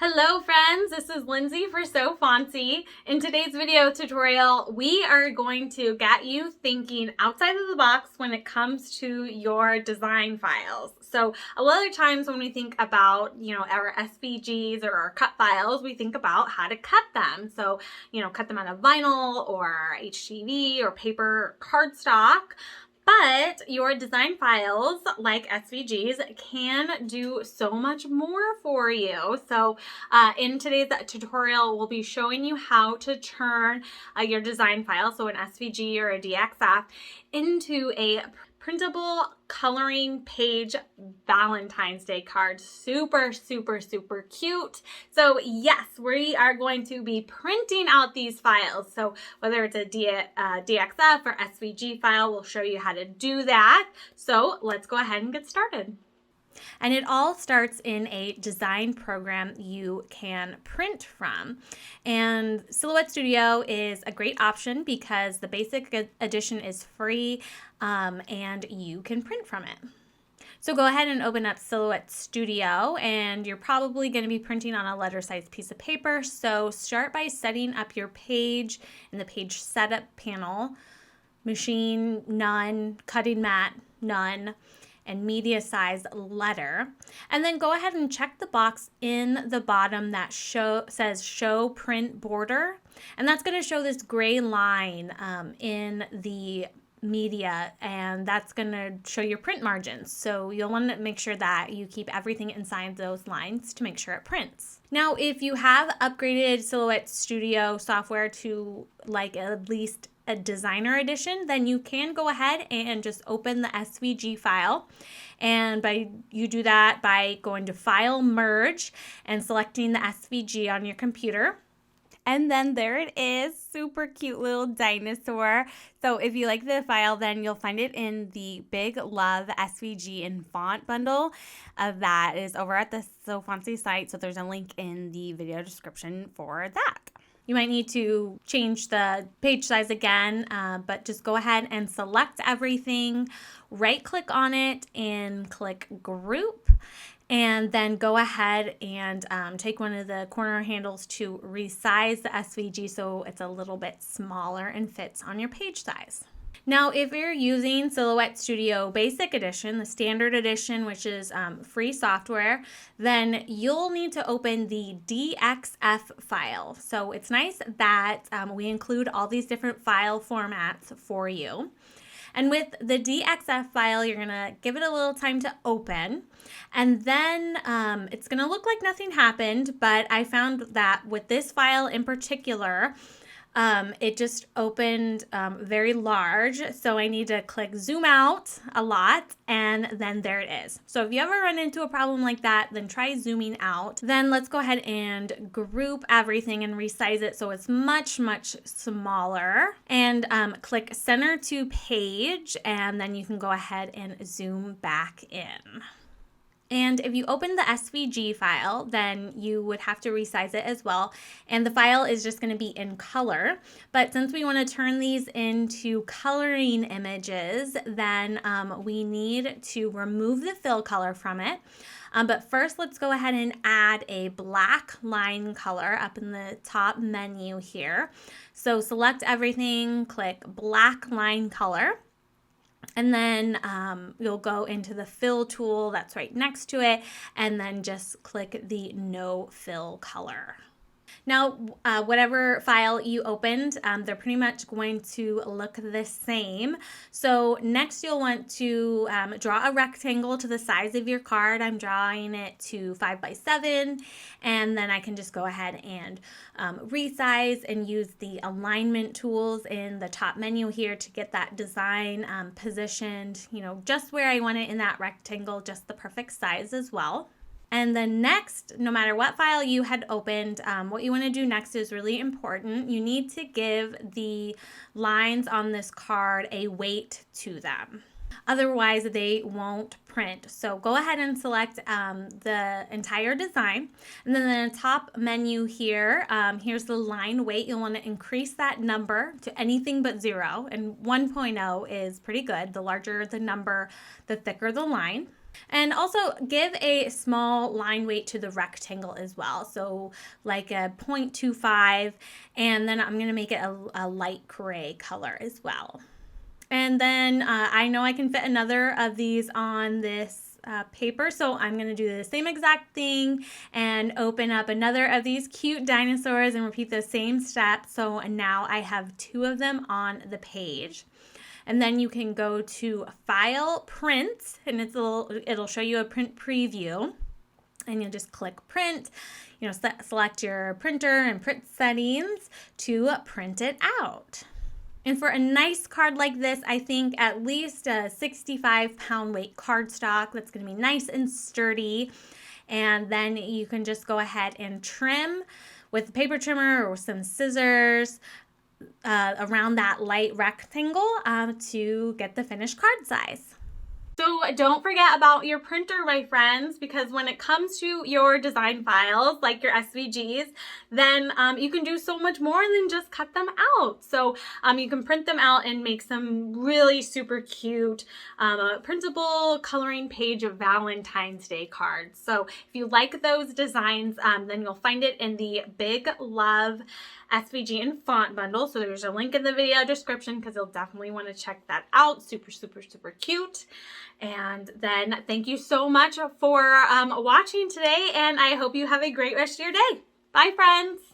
Hello friends, this is Lindsay for So Fontsy. In today's video tutorial, we are going to get you thinking outside of the box when it comes to your design files. So a lot of times when we think about, our SVGs or our cut files, we think about how to cut them. So, cut them out of vinyl or HTV or paper cardstock. But your design files, like SVGs, can do so much more for you. So in today's tutorial, we'll be showing you how to turn your design file, so an SVG or a DXF, into a printable coloring page Valentine's Day card. Super, super, super cute. So yes, we are going to be printing out these files. So whether it's a DXF or SVG file, we'll show you how to do that. So let's go ahead and get started. And it all starts in a design program you can print from. And Silhouette Studio is a great option because the basic edition is free and you can print from it. So go ahead and open up Silhouette Studio, and you're probably going to be printing on a letter-sized piece of paper. So start by setting up your page in the page setup panel. Machine, none. Cutting mat, none. And media size letter, and then go ahead and check the box in the bottom that says show print border, and that's going to show this gray line in the media, and that's going to show your print margins. So you'll want to make sure that you keep everything inside those lines to make sure it prints. Now, if you have upgraded Silhouette Studio software to like at least a designer edition, then you can go ahead and just open the SVG file. And you do that by going to File, Merge, and selecting the SVG on your computer. And then there it is, super cute little dinosaur. So if you like the file, then you'll find it in the Big Love SVG and font bundle that is over at the So Fontsy site. So there's a link in the video description for that. You might need to change the page size again, but just go ahead and select everything, right click on it and click group, and then go ahead and take one of the corner handles to resize the SVG so it's a little bit smaller and fits on your page size. Now, if you're using Silhouette Studio Basic Edition, the standard edition, which is free software, then you'll need to open the DXF file. So it's nice that we include all these different file formats for you. And with the DXF file, you're going to give it a little time to open, and then it's going to look like nothing happened, but I found that with this file in particular, it just opened very large, so I need to click zoom out a lot, and then there it is. So if you ever run into a problem like that, then try zooming out. Then let's go ahead and group everything and resize it so it's much, much smaller, and click center to page, and then you can go ahead and zoom back in. And if you open the SVG file, then you would have to resize it as well. And the file is just going to be in color. But since we want to turn these into coloring images, then we need to remove the fill color from it. But first, let's go ahead and add a black line color up in the top menu here. So select everything, click black line color. And then you'll go into the fill tool that's right next to it, and then just click the no fill color. Now, whatever file you opened, they're pretty much going to look the same. So next you'll want to draw a rectangle to the size of your card. I'm drawing it to 5 by 7, and then I can just go ahead and resize and use the alignment tools in the top menu here to get that design positioned, just where I want it in that rectangle, just the perfect size as well. And then next, no matter what file you had opened, what you want to do next is really important. You need to give the lines on this card a weight to them. Otherwise, they won't print. So go ahead and select the entire design. And then in the top menu here, here's the line weight. You'll want to increase that number to anything but 0. And 1.0 is pretty good. The larger the number, the thicker the line. And also give a small line weight to the rectangle as well. So like a 0.25, and then I'm gonna make it a light gray color as well. And then I know I can fit another of these on this paper, so I'm going to do the same exact thing and open up another of these cute dinosaurs and repeat the same steps. So now I have 2 of them on the page. And then you can go to File, Print, and it'll show you a print preview. And you'll just click Print, select your printer and print settings to print it out. And for a nice card like this, I think at least a 65-pound weight cardstock that's going to be nice and sturdy. And then you can just go ahead and trim with a paper trimmer or some scissors around that light rectangle to get the finished card size. So don't forget about your printer, my friends, because when it comes to your design files, like your SVGs, then you can do so much more than just cut them out. So you can print them out and make some really super cute printable coloring page of Valentine's Day cards. So if you like those designs, then you'll find it in the Big Love SVG and font bundle. So there's a link in the video description because you'll definitely want to check that out. Super, super, super cute. And then thank you so much for watching today, and I hope you have a great rest of your day. Bye, friends.